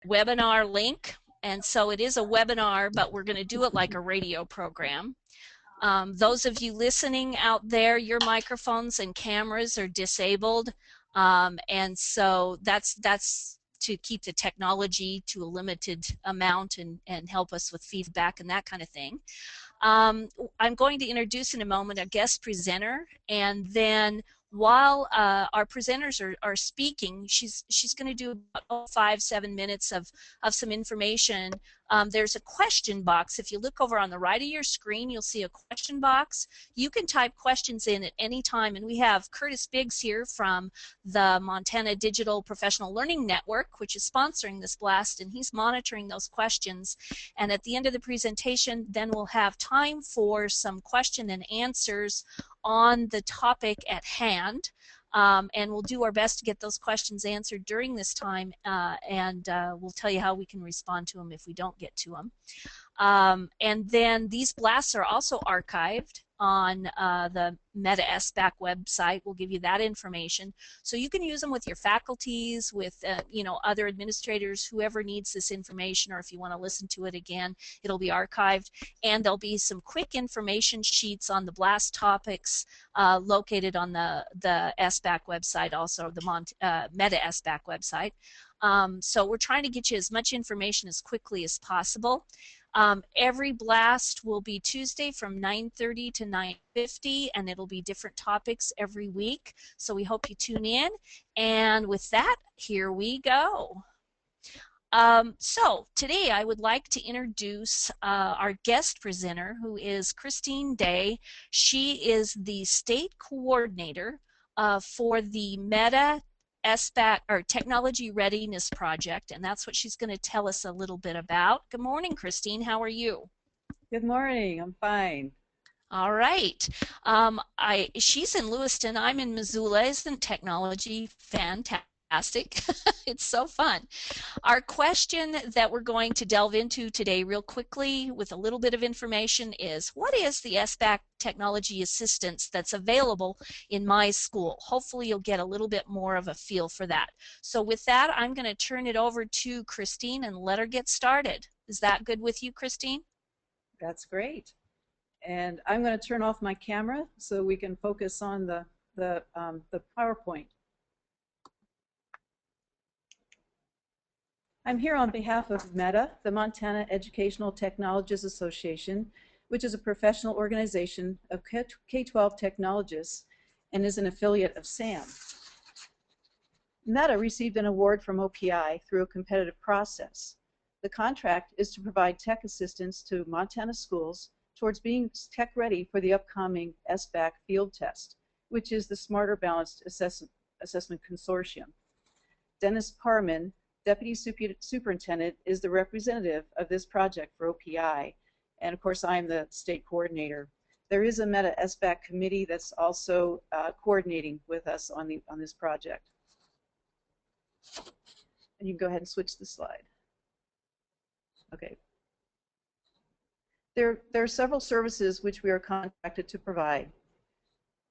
webinar link. And so it is a webinar, but we're going to do it like a radio program. Those of you listening out there, your microphones and cameras are disabled. And so that's to keep the technology to a limited amount and help us with feedback and that kind of thing. I'm going to introduce in a moment a guest presenter, and then while our presenters are speaking, she's going to do about 5-7 minutes of some information. There's a question box. If you look over on the right of your screen, you'll see a question box. You can type questions in at any time, and we have Curtis Biggs here from the Montana Digital Professional Learning Network, which is sponsoring this blast, and he's monitoring those questions. And at the end of the presentation, then we'll have time for some question and answers on the topic at hand. And we'll do our best to get those questions answered during this time, and we'll tell you how we can respond to them if we don't get to them. And then these blasts are also archived on the Meta SBAC website. We'll give you that information, so you can use them with your faculties, with you know, other administrators, whoever needs this information, or if you want to listen to it again, it'll be archived. And there'll be some quick information sheets on the blast topics located on the SBAC website, also the Meta SBAC website. So we're trying to get you as much information as quickly as possible. Every blast will be Tuesday from 9:30 to 9:50, and it'll be different topics every week. So we hope you tune in. And with that, here we go. So today I would like to introduce our guest presenter, who is Christine Day. She is the state coordinator for the Meta SBAC, or Technology Readiness Project, and that's what she's going to tell us a little bit about. Good morning, Christine. How are you? Good morning. I'm fine. All right. She's in Lewiston. I'm in Missoula. Isn't technology fantastic? It's so fun. Our question that we're going to delve into today real quickly with a little bit of information is, what is the SBAC technology assistance that's available in my school? Hopefully you'll get a little bit more of a feel for that. So with that, I'm going to turn it over to Christine and let her get started. Is that good with you, Christine? That's great. And I'm going to turn off my camera so we can focus on the PowerPoint. I'm here on behalf of META, the Montana Educational Technologists Association, which is a professional organization of K-12 technologists and is an affiliate of SAM. META received an award from OPI through a competitive process. The contract is to provide tech assistance to Montana schools towards being tech ready for the upcoming SBAC field test, which is the Smarter Balanced Assessment Consortium. Dennis Parman, Deputy Superintendent, is the representative of this project for OPI, and of course I'm the state coordinator. There is a Meta SBAC committee that's also coordinating with us on this project. And you can go ahead and switch the slide. Okay. There are several services which we are contracted to provide.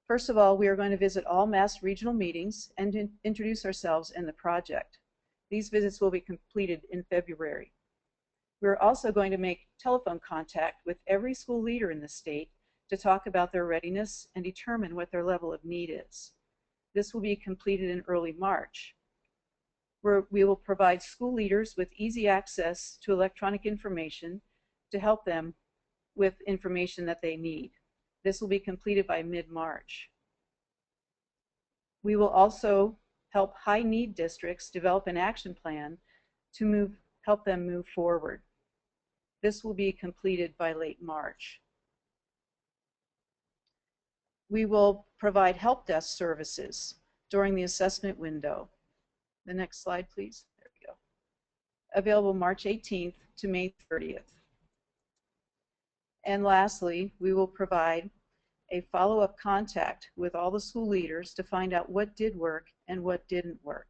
First of all, we are going to visit all Mass regional meetings and introduce ourselves and the project. These visits will be completed in February. We're also going to make telephone contact with every school leader in the state to talk about their readiness and determine what their level of need is. This will be completed in early March. We will provide school leaders with easy access to electronic information to help them with information that they need. This will be completed by mid-March. We will also help high-need districts develop an action plan to help them move forward. This will be completed by late March. We will provide help desk services during the assessment window. The next slide, please. There we go. Available March 18th to May 30th. And lastly, we will provide a follow-up contact with all the school leaders to find out what did work and what didn't work,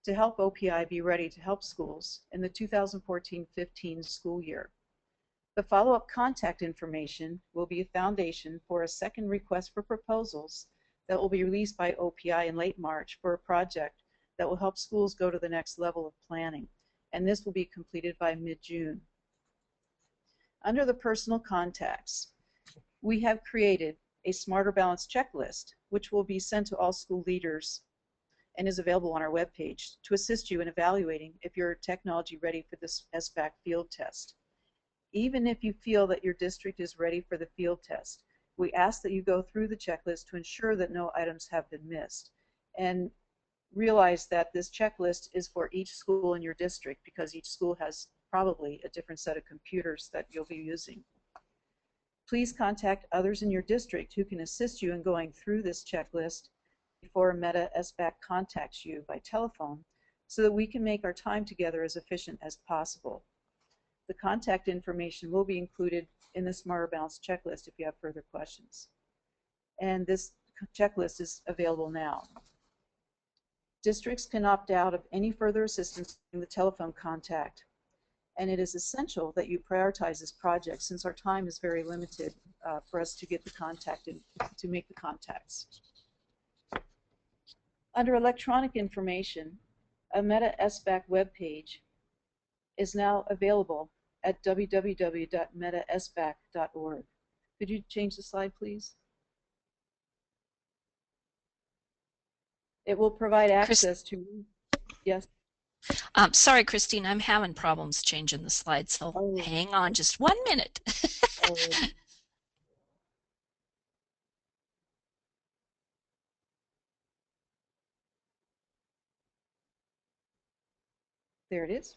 to help OPI be ready to help schools in the 2014-15 school year. The follow-up contact information will be a foundation for a second request for proposals that will be released by OPI in late March for a project that will help schools go to the next level of planning. and this will be completed by mid-June. Under the personal contacts, we have created a Smarter Balance checklist, which will be sent to all school leaders and is available on our webpage to assist you in evaluating if you're technology ready for this SBAC field test. Even if you feel that your district is ready for the field test, we ask that you go through the checklist to ensure that no items have been missed. And realize that this checklist is for each school in your district because each school has probably a different set of computers that you'll be using. Please contact others in your district who can assist you in going through this checklist before Meta SBAC contacts you by telephone so that we can make our time together as efficient as possible. The contact information will be included in the Smarter Balance checklist if you have further questions. And this checklist is available now. Districts can opt out of any further assistance in the telephone contact, and it is essential that you prioritize this project since our time is very limited for us to get the contact and to make the contacts. Under electronic information, a Meta SBAC webpage is now available at www.metasbac.org. Could you change the slide, please? It will provide access to, yes? Sorry, Christine, I'm having problems changing the slide, so hang on just 1 minute. There it is.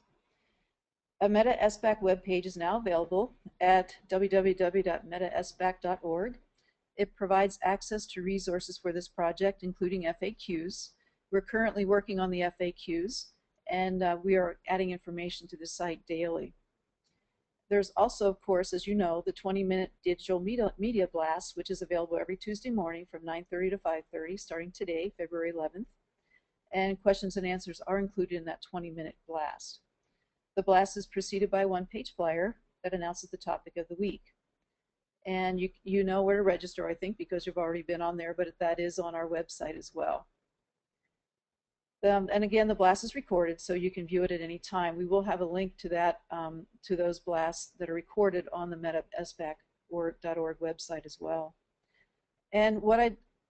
A Meta SBAC webpage is now available at www.metasbac.org. It provides access to resources for this project, including FAQs. We're currently working on the FAQs, and we are adding information to the site daily. There's also, of course, as you know, the 20-minute digital media blast, which is available every Tuesday morning from 9:30 to 5:30, starting today, February 11th. And questions and answers are included in that 20-minute blast. The blast is preceded by a one-page flyer that announces the topic of the week. And you know where to register, I think, because you've already been on there, but that is on our website as well. And again, the blast is recorded, so you can view it at any time. We will have a link to that, to those blasts that are recorded on the metasbac.org website as well. And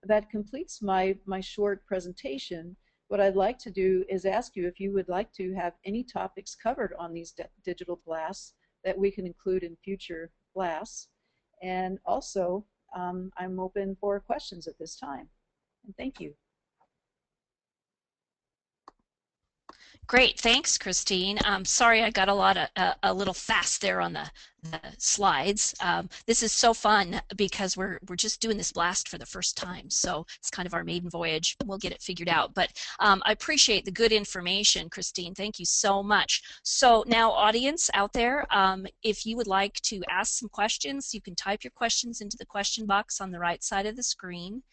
that completes my short presentation. What I'd like to do is ask you if you would like to have any topics covered on these digital blasts that we can include in future blasts. And also, I'm open for questions at this time. And thank you. Great, thanks, Christine. Sorry I got a little fast there on the slides. This is so fun because we're just doing this blast for the first time, so it's kind of our maiden voyage. We'll get it figured out, but I appreciate the good information, Christine. Thank you so much. So now, audience out there, if you would like to ask some questions, you can type your questions into the question box on the right side of the screen.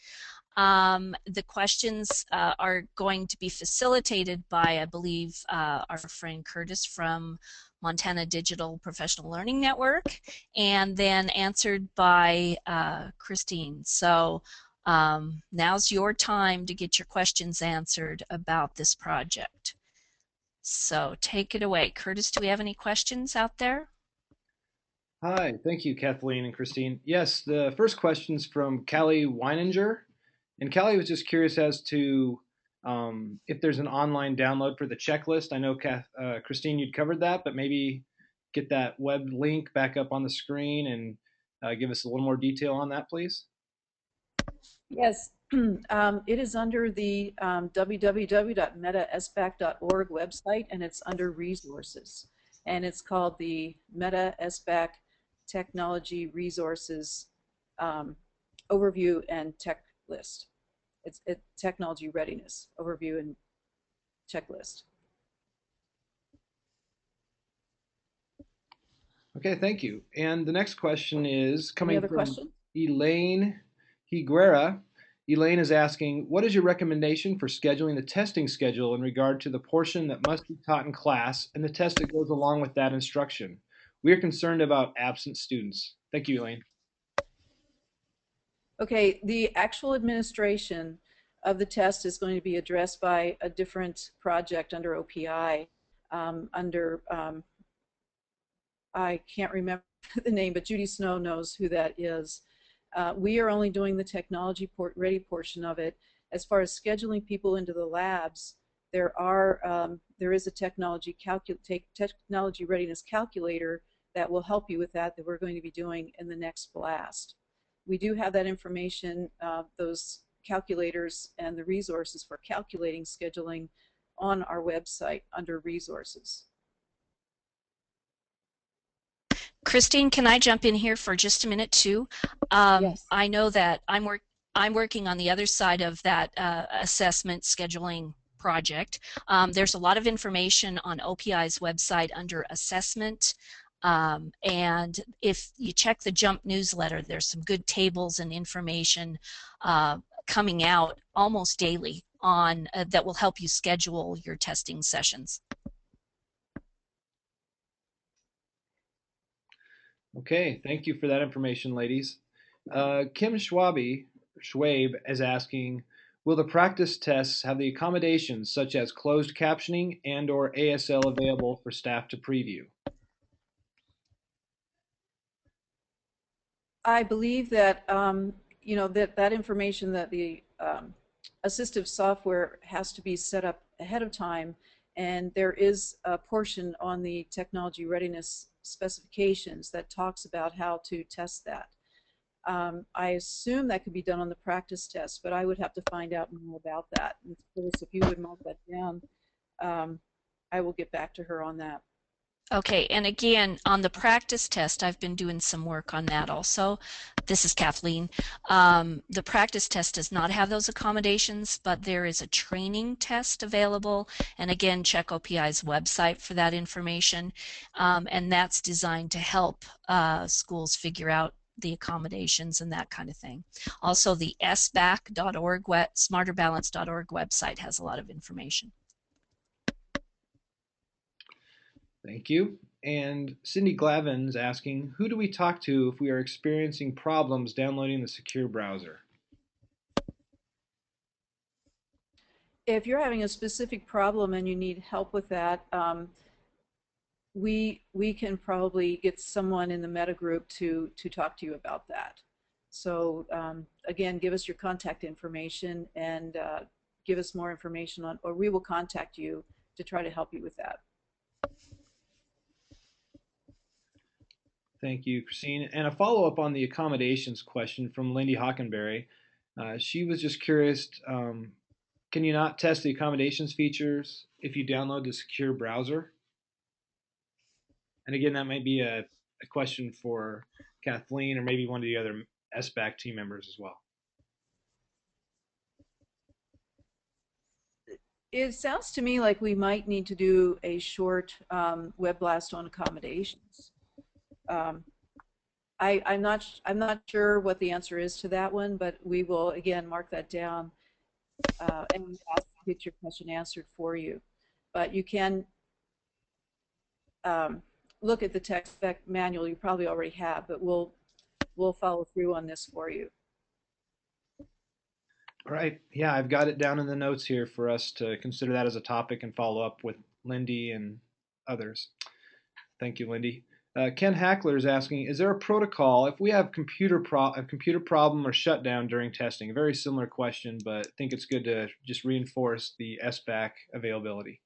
The questions are going to be facilitated by, I believe, our friend Curtis from Montana Digital Professional Learning Network, and then answered by Christine. So now's your time to get your questions answered about this project. So take it away. Curtis, do we have any questions out there? Hi, thank you, Kathleen and Christine. Yes, the first question's from Callie Weininger. And Callie was just curious as to if there's an online download for the checklist. I know, Christine, you'd covered that, but maybe get that web link back up on the screen and give us a little more detail on that, please. Yes, it is under the www.metasbac.org website, and it's under resources. And it's called the Meta SBAC Technology Resources Overview and Tech List. It's technology readiness overview and checklist. Okay, thank you. And the next question is coming from question? Elaine Higuera. Elaine is asking, what is your recommendation for scheduling the testing schedule in regard to the portion that must be taught in class and the test that goes along with that instruction? We are concerned about absent students. Thank you, Elaine. Okay, the actual administration of the test is going to be addressed by a different project under OPI. under, I can't remember the name, but Judy Snow knows who that is. We are only doing the technology ready portion of it. As far as scheduling people into the labs, there is a technology readiness calculator that will help you with that we're going to be doing in the next blast. We do have that information, those calculators and the resources for calculating scheduling on our website under resources. Christine, can I jump in here for just a minute too? Yes. I know that I'm working on the other side of that assessment scheduling project. There's a lot of information on OPI's website under assessment. And if you check the Jump newsletter, there's some good tables and information coming out almost daily on that will help you schedule your testing sessions. Okay, thank you for that information, ladies. Kim Schwabe is asking, will the practice tests have the accommodations such as closed captioning and or ASL available for staff to preview? I believe that that information, that the assistive software has to be set up ahead of time, and there is a portion on the technology readiness specifications that talks about how to test that. I assume that could be done on the practice test, but I would have to find out more about that. And Phyllis, if you would mark that down, I will get back to her on that. Okay, and again, on the practice test, I've been doing some work on that also. This is Kathleen. The practice test does not have those accommodations, but there is a training test available. And again, check OPI's website for that information. And that's designed to help schools figure out the accommodations and that kind of thing. Also, the SBAC.org, smarterbalance.org website has a lot of information. Thank you. And Cindy Glavin's asking, who do we talk to if we are experiencing problems downloading the secure browser? If you're having a specific problem and you need help with that, we can probably get someone in the meta group to talk to you about that. So again, give us your contact information and give us more information on, or we will contact you to try to help you with that. Thank you, Christine. And a follow-up on the accommodations question from Lindy Hockenberry. She was just curious, can you not test the accommodations features if you download the secure browser? And again, that might be a question for Kathleen or maybe one of the other SBAC team members as well. It sounds to me like we might need to do a short web blast on accommodations. I'm not sure what the answer is to that one, but we will again mark that down and ask to get your question answered for you. But you can look at the tech spec manual. You probably already have, but we'll follow through on this for you. All right. Yeah, I've got it down in the notes here for us to consider that as a topic and follow up with Lindy and others. Thank you, Lindy. Ken Hackler is asking, is there a protocol if we have a computer problem or shutdown during testing? A very similar question, but I think it's good to just reinforce the SBAC availability.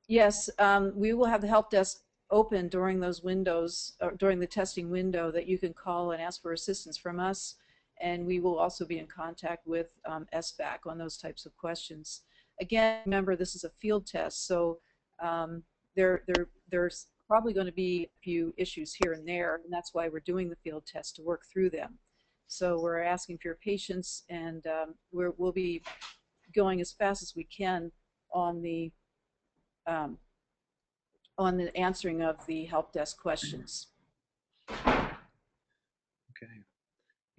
Yes, we will have the help desk open during those windows, during the testing window, that you can call and ask for assistance from us, and we will also be in contact with SBAC on those types of questions. Again, remember, this is a field test, so there's probably going to be a few issues here and there, and that's why we're doing the field test, to work through them. So we're asking for your patience, and we'll be going as fast as we can on the answering of the help desk questions. Okay.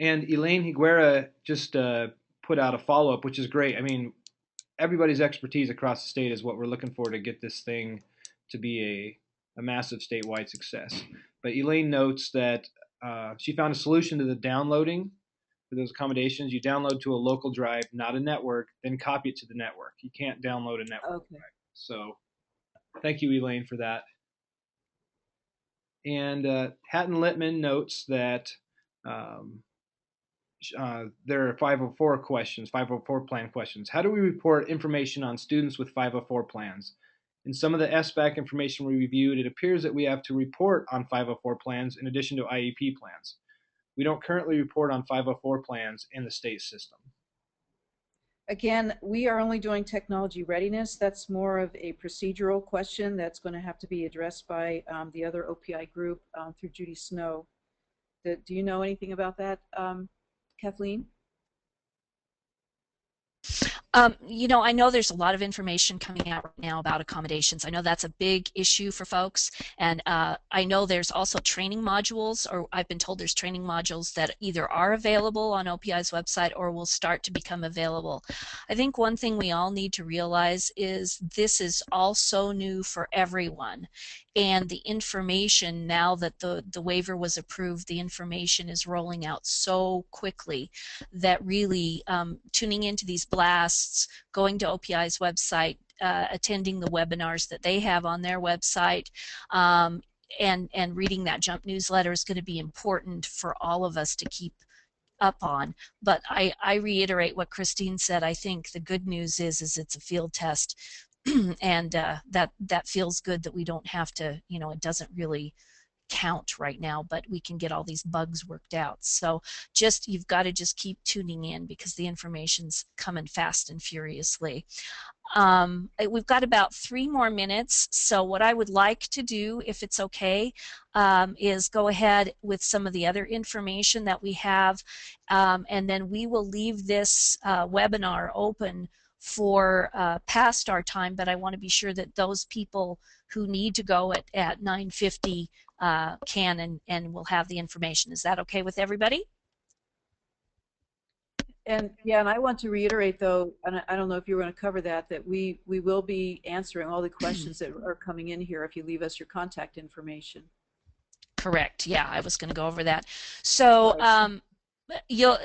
And Elaine Higuera just put out a follow-up, which is great. I mean, everybody's expertise across the state is what we're looking for to get this thing to be a massive statewide success. But Elaine notes that she found a solution to the downloading for those accommodations, you download to a local drive, not a network, then copy it to the network. You can't download a network Okay. drive. So thank you, Elaine, for that. And Hatton Littman notes that um, there are 504 questions, 504 plan questions. How do we report information on students with 504 plans? In some of the SBAC information we reviewed, it appears that we have to report on 504 plans in addition to IEP plans. We don't currently report on 504 plans in the state system. Again, we are only doing technology readiness. That's more of a procedural question that's going to have to be addressed by the other OPI group through Judy Snow. Do you know anything about that, Kathleen? I know there's a lot of information coming out right now about accommodations. I know that's a big issue for folks, and I know there's also training modules, or I've been told there's training modules that either are available on OPI's website or will start to become available. I think one thing we all need to realize is this is all so new for everyone, and the information, now that the waiver was approved, the information is rolling out so quickly that really tuning into these blasts, going to OPI's website, attending the webinars that they have on their website, and reading that JUMP newsletter is going to be important for all of us to keep up on. But I reiterate what Christine said. I think the good news is it's a field test, and that feels good that we don't have to, it doesn't really count right now, but we can get all these bugs worked out. So you've got to just keep tuning in, because the information's coming fast and furiously. We've got about 3 more minutes, so what I would like to do, if it's okay, is go ahead with some of the other information that we have, and then we will leave this webinar open for past our time, but I want to be sure that those people who need to go at 9:50 can and will have the information. Is that okay with everybody? And yeah, and I want to reiterate, though, and I don't know if you were going to cover that we will be answering all the questions that are coming in here if you leave us your contact information. Correct. Yeah, I was going to go over that. So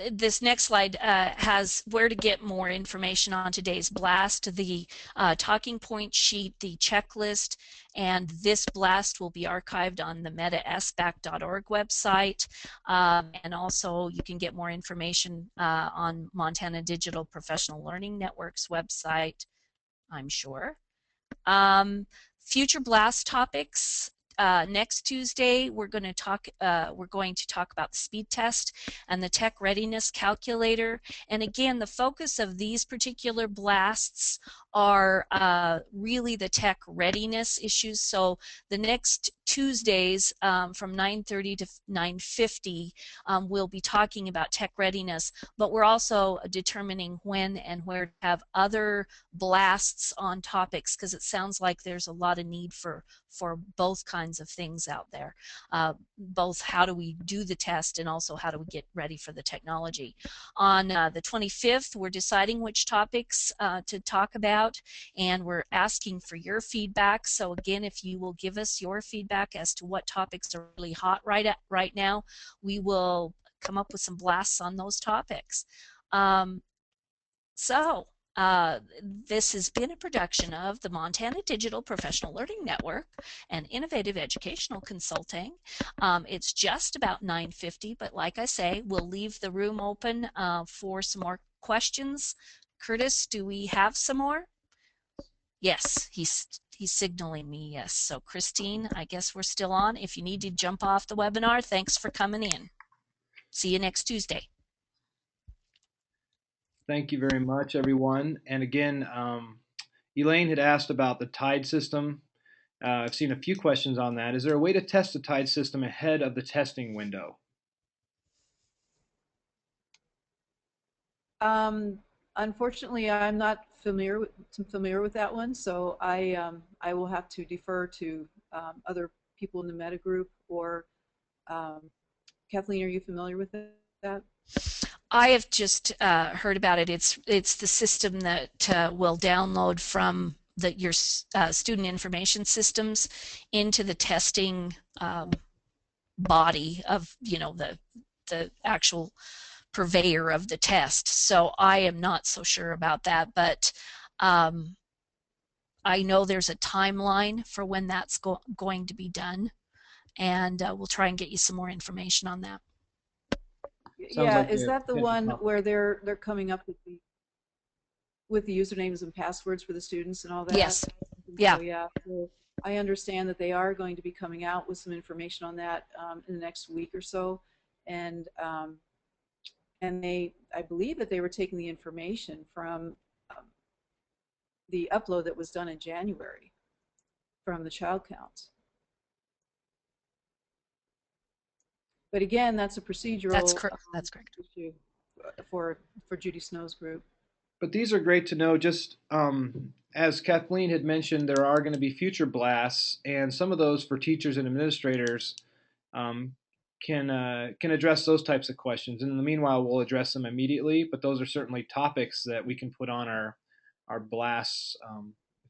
this next slide has where to get more information on today's blast, the talking point sheet, the checklist, and this blast will be archived on the metasbac.org website, and also you can get more information on Montana Digital Professional Learning Network's website, I'm sure. Future blast topics. Next Tuesday, we're going to talk about the speed test and the tech readiness calculator. And again, the focus of these particular blasts are really the tech readiness issues. So the next Tuesdays from 9:30 to 9:50, we'll be talking about tech readiness, but we're also determining when and where to have other blasts on topics, because it sounds like there's a lot of need for both kinds of things out there. Both how do we do the test and also how do we get ready for the technology. On the 25th, we're deciding which topics to talk about, and we're asking for your feedback. So again, if you will give us your feedback as to what topics are really hot right now, we will come up with some blasts on those topics. This has been a production of the Montana Digital Professional Learning Network and Innovative Educational Consulting. It's just about 9:50, but like I say, we'll leave the room open for some more questions. Curtis, do we have some more? Yes, he's signaling me yes. So Christine, I guess we're still on. If you need to jump off the webinar, thanks for coming in. See you next Tuesday. Thank you very much, everyone. And again, Elaine had asked about the tide system. I've seen a few questions on that. Is there a way to test the tide system ahead of the testing window? Unfortunately, I'm not familiar with that one, so I will have to defer to other people in the meta group. Or Kathleen, are you familiar with that? I have just heard about it. It's the system that will download from your student information systems into the testing body of the actual purveyor of the test. So I am not so sure about that, but I know there's a timeline for when that's going to be done, and we'll try and get you some more information on that. Sounds Yeah, like is a that the potential one conflict. where they're coming up with the usernames and passwords for the students and all that? Yes. So Yeah. yeah, so I understand that they are going to be coming out with some information on that in the next week or so, and I believe that they were taking the information from um, the upload that was done in January from the child counts. But again, that's a That's procedural correct. That's correct. issue for Judy Snow's group. But these are great to know. Just as Kathleen had mentioned, there are going to be future blasts, and some of those for teachers and administrators um, can address those types of questions. And in the meanwhile, we'll address them immediately. But those are certainly topics that we can put on our blasts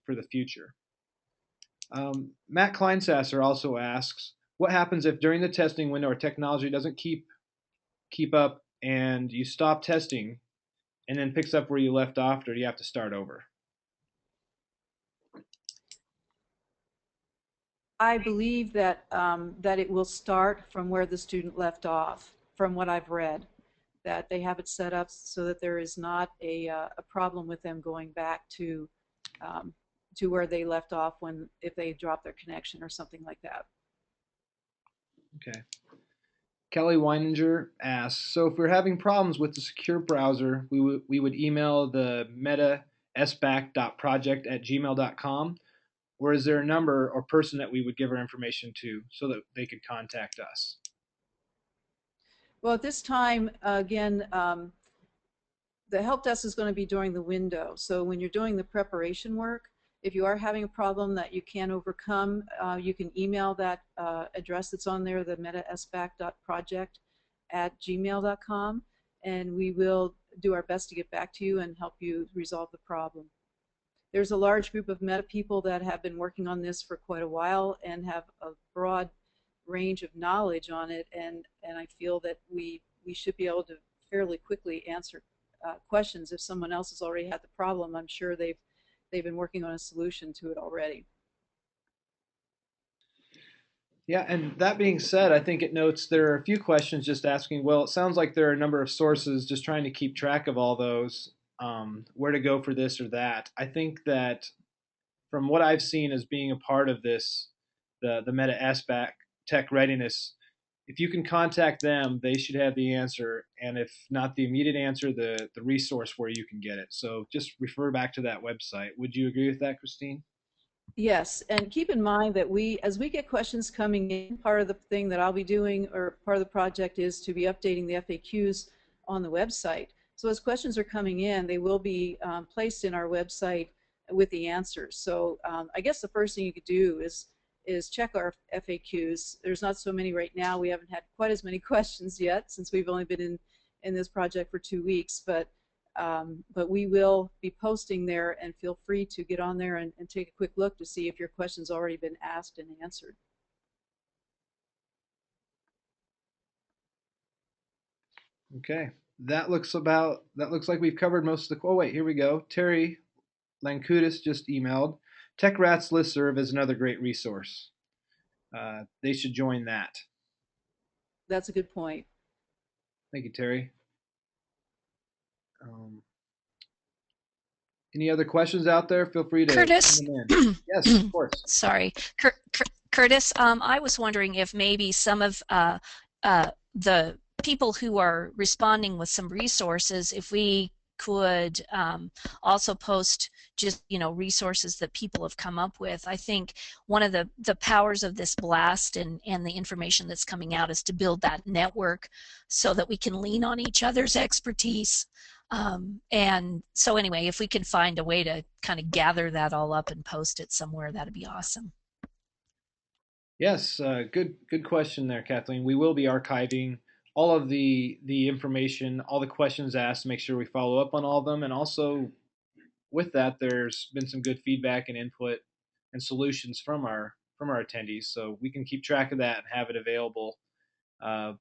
for the future. Matt Kleinsasser also asks, what happens if during the testing window our technology doesn't keep up and you stop testing and then picks up where you left off, or do you have to start over? I believe that that it will start from where the student left off, from what I've read, that they have it set up so that there is not a problem with them going back um, to where they left off if they drop their connection or something like that. Okay. Kelly Weininger asks, so if we're having problems with the secure browser, we would email the meta sbac.project@gmail.com, or is there a number or person that we would give our information to so that they could contact us? Well, at this time, again, the help desk is going to be during the window. So when you're doing the preparation work, if you are having a problem that you can't overcome, you can email that address that's on there, the metasbac.project@gmail.com, and we will do our best to get back to you and help you resolve the problem. There's a large group of meta people that have been working on this for quite a while and have a broad range of knowledge on it, and I feel that we should be able to fairly quickly answer questions. If someone else has already had the problem, I'm sure they've been working on a solution to it already. Yeah, and that being said, I think it notes there are a few questions just asking, well, it sounds like there are a number of sources, just trying to keep track of all those, where to go for this or that. I think that from what I've seen as being a part of this, the Meta SBAC Tech Readiness, if you can contact them, they should have the answer, and if not the immediate answer, the resource where you can get it. So just refer back to that website. Would you agree with that, Christine? Yes, and keep in mind that as we get questions coming in, part of the thing that I'll be doing, or part of the project, is to be updating the FAQs on the website. So as questions are coming in, they will be placed in our website with the answers. So I guess the first thing you could do is check our FAQs. There's not so many right now. We haven't had quite as many questions yet since we've only been in this project for 2 weeks, but we will be posting there, and feel free to get on there and take a quick look to see if your question's already been asked and answered. Okay. That looks like we've covered most of the. Oh wait, here we go. Terry Lankudis just emailed. Tech Rats listserv is another great resource. They should join that. That's a good point. Thank you, Terry. Um, any other questions out there? Feel free to Curtis, send them in. Yes, of course. sorry, Curtis, I was wondering if maybe some of the people who are responding with some resources, if we could also post just resources that people have come up with. I think one of the powers of this blast and the information that's coming out is to build that network so that we can lean on each other's expertise. And so anyway, if we can find a way to kind of gather that all up and post it somewhere, that'd be awesome. Yes, good question there, Kathleen. We will be archiving all of the information, all the questions asked, to make sure we follow up on all of them, and also with that, there's been some good feedback and input and solutions from our attendees, so we can keep track of that and have it available uh,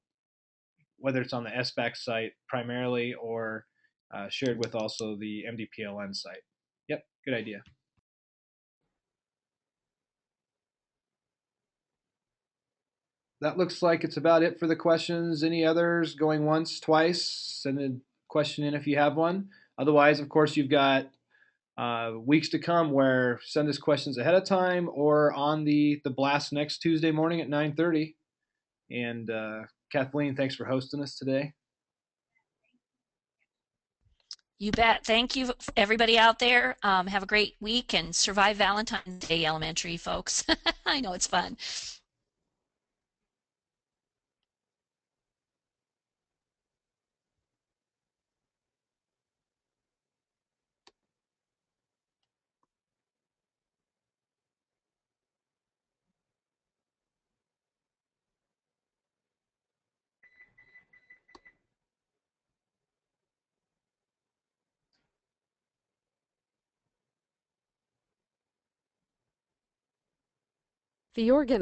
whether it's on the SBAC site primarily or shared with also the MDPLN site. Yep, good idea. That looks like it's about it for the questions. Any others going once, twice? Send a question in if you have one. Otherwise, of course, you've got weeks to come where send us questions ahead of time or on the blast next Tuesday morning at 9:30. And Kathleen, thanks for hosting us today. You bet. Thank you, everybody out there. Have a great week and survive Valentine's Day, elementary folks. I know it's fun. The organizer